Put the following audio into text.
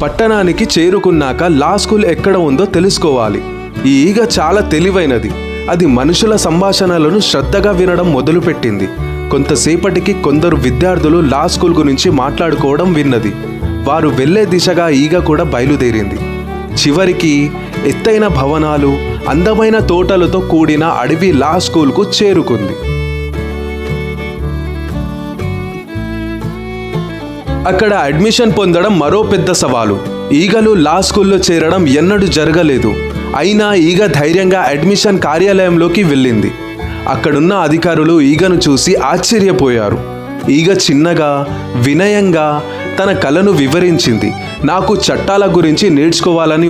పట్టణానికి చేరుకున్నాక లా స్కూల్ ఎక్కడ ఉందో తెలుసుకోవాలి. ఈ ఈగ చాలా తెలివైనది. అది మనుషుల సంభాషణలను శ్రద్ధగా వినడం మొదలుపెట్టింది. కొంతసేపటికి కొందరు విద్యార్థులు లా స్కూల్ గురించి మాట్లాడుకోవడం విన్నది. వారు వెళ్లే దిశగా ఈగ కూడా బయలుదేరింది. చివరికి ఎత్తైన భవనాలు, అందమైన తోటలతో కూడిన అడవి లా స్కూల్కు చేరుకుంది. అక్కడ అడ్మిషన్ పొందడం మరో పెద్ద సవాలు. ఈగలు లా స్కూల్లో చేరడం ఎన్నడూ జరగలేదు. అయినా ఈగ ధైర్యంగా అడ్మిషన్ కార్యాలయంలోకి వెళ్ళింది. అక్కడున్న అధికారులు ఈగను చూసి ఆశ్చర్యపోయారు. ఈగ చిన్నగా, వినయంగా తన కలను వివరించింది. నాకు చట్టాల గురించి నేర్చుకోవాలని